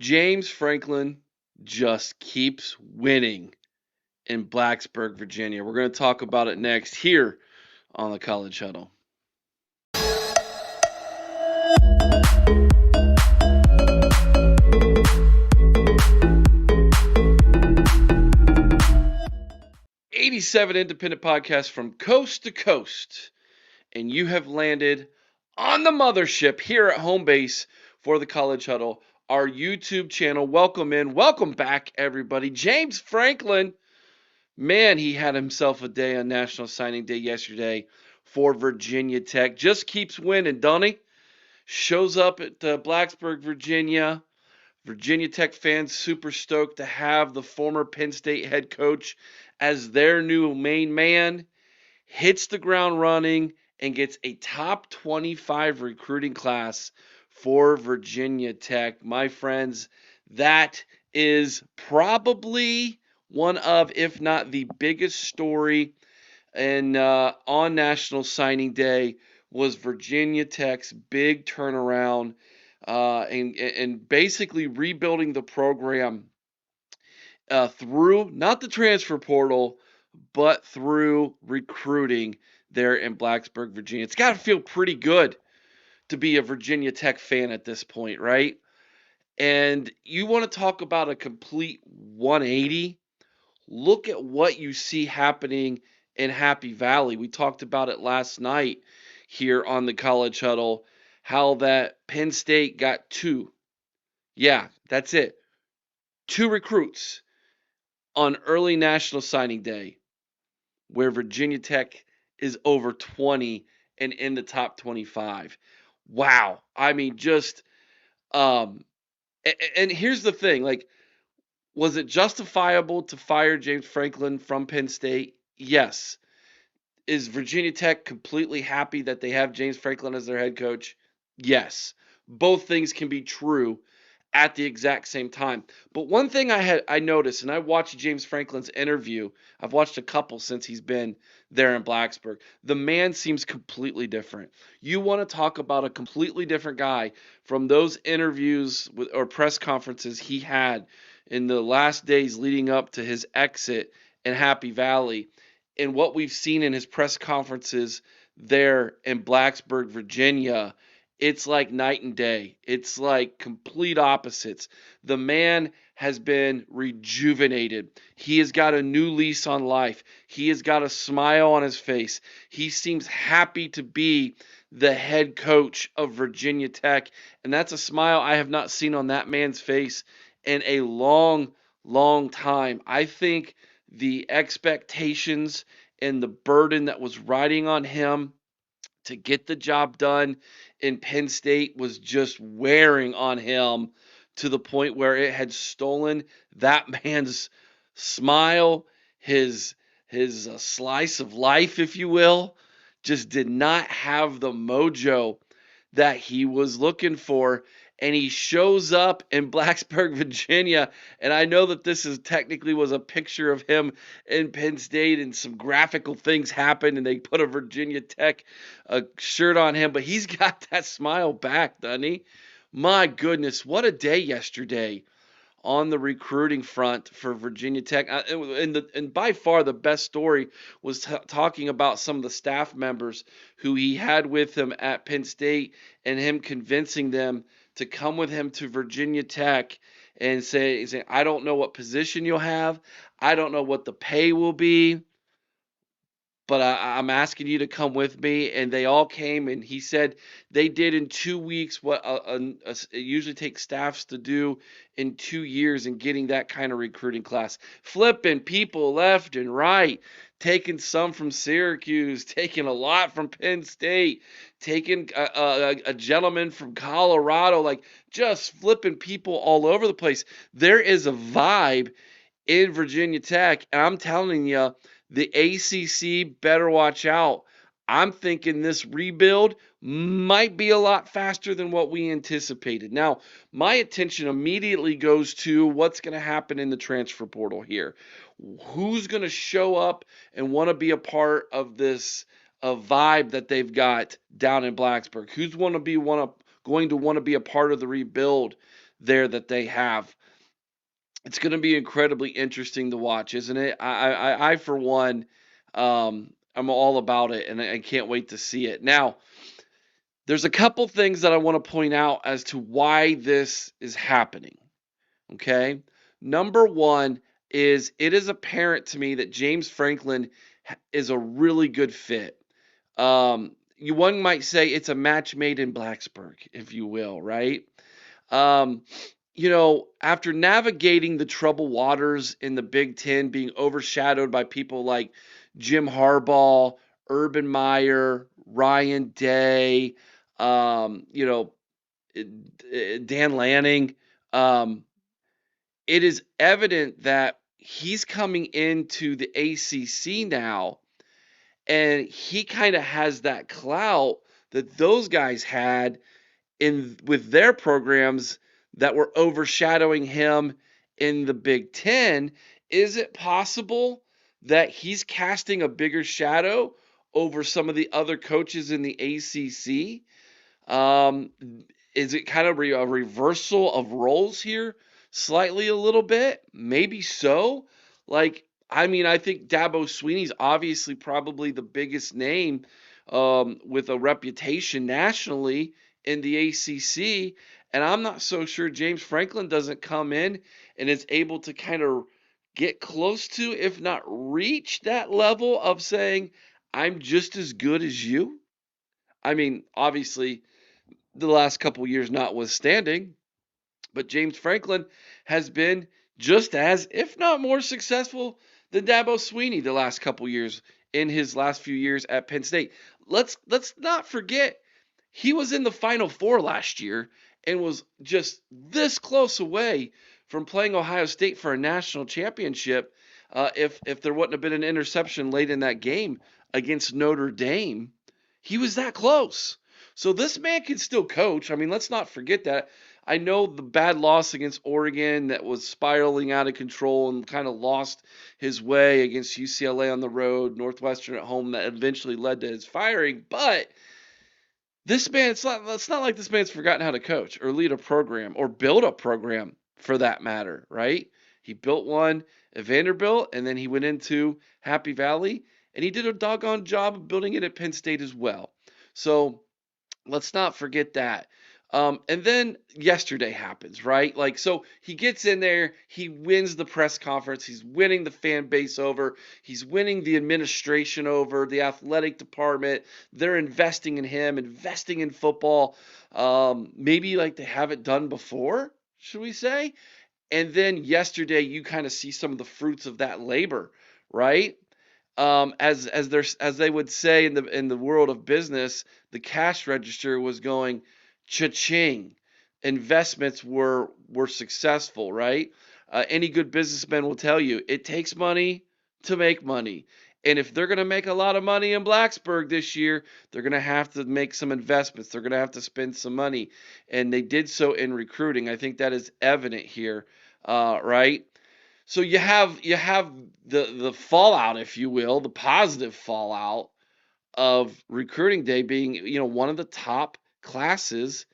James Franklin just keeps winning in Blacksburg, Virginia. We're going to talk about it next here on the College Huddle. '87 Independent Podcast from coast to coast, and you have landed on the mothership here at home base for the College Huddle, our YouTube channel. Welcome back, everybody. James Franklin, man, he had himself a day on National Signing Day yesterday for Virginia Tech. Just keeps winning, don't he? Shows up at Blacksburg, Virginia. Virginia Tech fans super stoked to have the former Penn State head coach as their new main man. Hits the ground running and gets a top 25 recruiting class for Virginia Tech. My friends, that is probably one of, if not the biggest story on National Signing Day was Virginia Tech's big turnaround and basically rebuilding the program through not the transfer portal, but through recruiting there in Blacksburg, Virginia. It's got to feel pretty good to be a Virginia Tech fan at this point, right? And you want to talk about a complete 180? Look at what you see happening in Happy Valley. We talked about it last night here on the College Huddle, how that Penn State got two. Yeah, that's it. Two recruits on early National Signing Day, where Virginia Tech is over 20 and in the top 25. Wow. I mean, just and here's the thing, like, was it justifiable to fire James Franklin from Penn State? Yes. Is Virginia Tech completely happy that they have James Franklin as their head coach? Yes. Both things can be true at the exact same time. But one thing I noticed, and I watched James Franklin's interview. I've watched a couple since he's been there in Blacksburg. The man seems completely different. You want to talk about a completely different guy from those interviews or press conferences he had in the last days leading up to his exit in Happy Valley, and what we've seen in his press conferences there in Blacksburg, Virginia. It's like night and day. It's like complete opposites. The man has been rejuvenated. He has got a new lease on life. He has got a smile on his face. He seems happy to be the head coach of Virginia Tech. And that's a smile I have not seen on that man's face in a long, long time. I think the expectations and the burden that was riding on him to get the job done in Penn State was just wearing on him to the point where it had stolen that man's smile, his slice of life, if you will. Just did not have the mojo that he was looking for. And he shows up in Blacksburg, Virginia. And I know that this is technically was a picture of him in Penn State, and some graphical things happened, and they put a Virginia Tech shirt on him. But he's got that smile back, doesn't he? My goodness, what a day yesterday on the recruiting front for Virginia Tech. And by far the best story was talking about some of the staff members who he had with him at Penn State, and him convincing them to come with him to Virginia Tech and say, I don't know what position you'll have. I don't know what the pay will be, but I'm asking you to come with me. And they all came, and he said they did in 2 weeks what it usually takes staffs to do in 2 years in getting that kind of recruiting class. Flipping people left and right, taking some from Syracuse, taking a lot from Penn State, taking a gentleman from Colorado, like just flipping people all over the place. There is a vibe in Virginia Tech, and I'm telling you, the ACC better watch out. I'm thinking this rebuild might be a lot faster than what we anticipated. Now, my attention immediately goes to what's going to happen in the transfer portal here. Who's going to show up and want to be a part of this vibe that they've got down in Blacksburg? Who's going to want to be a part of the rebuild there that they have. It's going to be incredibly interesting to watch, isn't it? I for one, I'm all about it, and I can't wait to see it. Now, there's a couple things that I want to point out as to why this is happening. Okay. Number one is it is apparent to me that James Franklin is a really good fit. One might say it's a match made in Blacksburg, if you will, right? Um, after navigating the troubled waters in the Big Ten, being overshadowed by people like Jim Harbaugh, Urban Meyer, Ryan Day, um, you know, Dan Lanning, um, it is evident that he's coming into the ACC now, and he kind of has that clout that those guys had in with their programs that were overshadowing him in the Big Ten. Is it possible that he's casting a bigger shadow over some of the other coaches in the ACC? Um, is it kind of a reversal of roles here? Slightly a little bit? Maybe so. Like, I mean, I think Dabo Sweeney's obviously probably the biggest name with a reputation nationally in the ACC. And I'm not so sure James Franklin doesn't come in and is able to kind of get close to, if not reach that level of saying, I'm just as good as you. I mean, obviously, the last couple years notwithstanding, but James Franklin has been just as, if not more successful than Dabo Sweeney the last couple years in his last few years at Penn State. Let's not forget he was in the Final Four last year and was just this close away from playing Ohio State for a national championship. If there wouldn't have been an interception late in that game against Notre Dame, he was that close. So this man can still coach. I mean, let's not forget that. I know the bad loss against Oregon that was spiraling out of control and kind of lost his way against UCLA on the road, Northwestern at home, that eventually led to his firing. But this man, it's not like this man's forgotten how to coach or lead a program or build a program for that matter, right? He built one at Vanderbilt, and then he went into Happy Valley, and he did a doggone job of building it at Penn State as well. So let's not forget that. And then yesterday happens, right? Like, so he gets in there, he wins the press conference, he's winning the fan base over, he's winning the administration over, the athletic department. They're investing in him, investing in football, maybe like they haven't done before, should we say? And then yesterday, you kind of see some of the fruits of that labor, right? As they would say in the world of business, the cash register was going cha-ching. Investments were successful, right? Any good businessman will tell you it takes money to make money. And if they're going to make a lot of money in Blacksburg this year, they're going to have to make some investments. They're going to have to spend some money. And they did so in recruiting. I think that is evident here, right? So you have the fallout, if you will, the positive fallout of recruiting day being, one of the top classes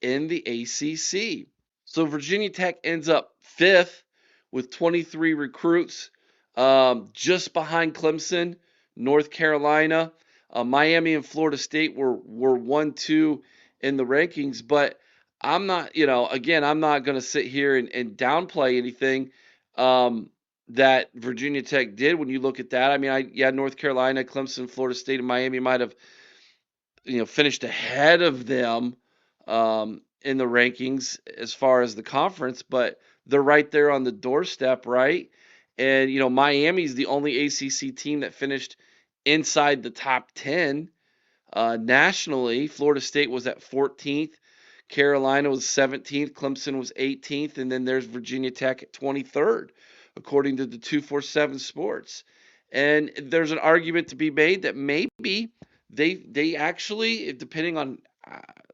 in the ACC. So Virginia Tech ends up fifth with 23 recruits, just behind Clemson, North Carolina. Miami and Florida State were 1, 2 in the rankings, but I'm not, again, I'm not going to sit here and downplay anything that Virginia Tech did when you look at that. I mean, North Carolina, Clemson, Florida State, and Miami might have, finished ahead of them in the rankings as far as the conference, but they're right there on the doorstep, right? And Miami's the only ACC team that finished inside the top 10 nationally. Florida State was at 14th, Carolina was 17th, Clemson was 18th, and then there's Virginia Tech at 23rd, according to the 247 Sports. And there's an argument to be made that maybe they actually, depending on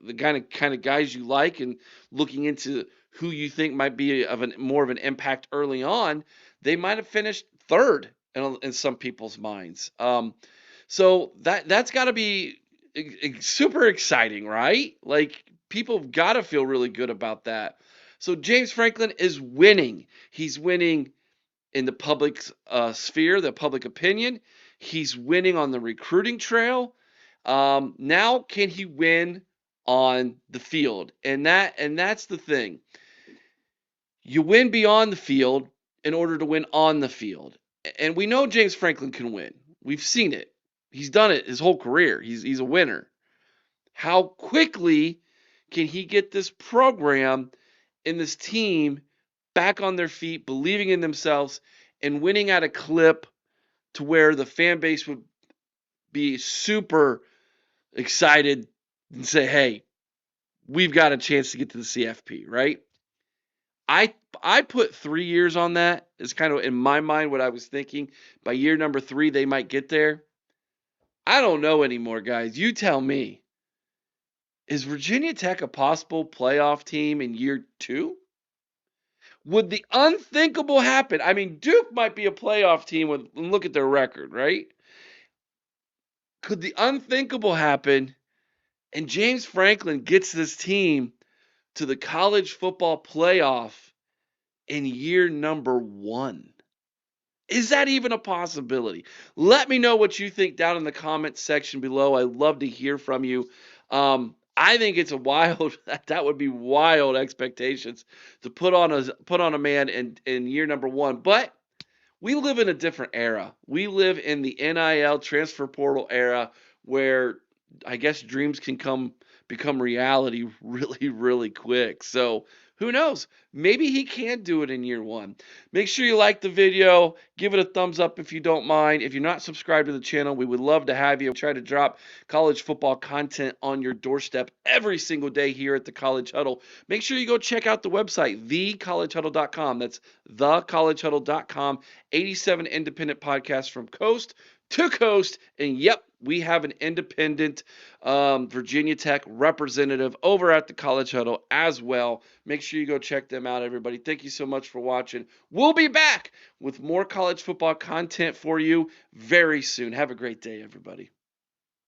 the kind of guys you like and looking into who you think might be more of an impact early on, they might have finished third in some people's minds. So that's got to be super exciting, right? Like, people have got to feel really good about that. So James Franklin is winning. He's winning in the public sphere, the public opinion. He's winning on the recruiting trail. Now, can he win on the field? And that's the thing. You win beyond the field in order to win on the field. And we know James Franklin can win. We've seen it. He's done it his whole career. He's a winner. How quickly can he get this program and this team back on their feet, believing in themselves, and winning at a clip to where the fan base would be super excited and say, hey, we've got a chance to get to the CFP, right? I put 3 years on that. It's kind of in my mind what I was thinking. By year number 3, they might get there. I don't know anymore, guys. You tell me. Is Virginia Tech a possible playoff team in year 2? Would the unthinkable happen? I mean, Duke might be a playoff team with look at their record, right? Could the unthinkable happen and James Franklin gets this team to the college football playoff in year number 1? Is that even a possibility? Let me know what you think down in the comments section below. I'd love to hear from you. I think it's a wild that would be wild expectations to put on a man in year number 1. But we live in a different era. We live in the NIL transfer portal era where I guess dreams can become reality really, really quick. So who knows? Maybe he can do it in year 1. Make sure you like the video. Give it a thumbs up if you don't mind. If you're not subscribed to the channel, we would love to have you. We try to drop college football content on your doorstep every single day here at the College Huddle. Make sure you go check out the website, thecollegehuddle.com. That's thecollegehuddle.com. 87 independent podcasts from coast to coast. And yep, we have an independent Virginia Tech representative over at the College Huddle as well. Make sure you go check them out, everybody. Thank you so much for watching. We'll be back with more college football content for you very soon. Have a great day, everybody.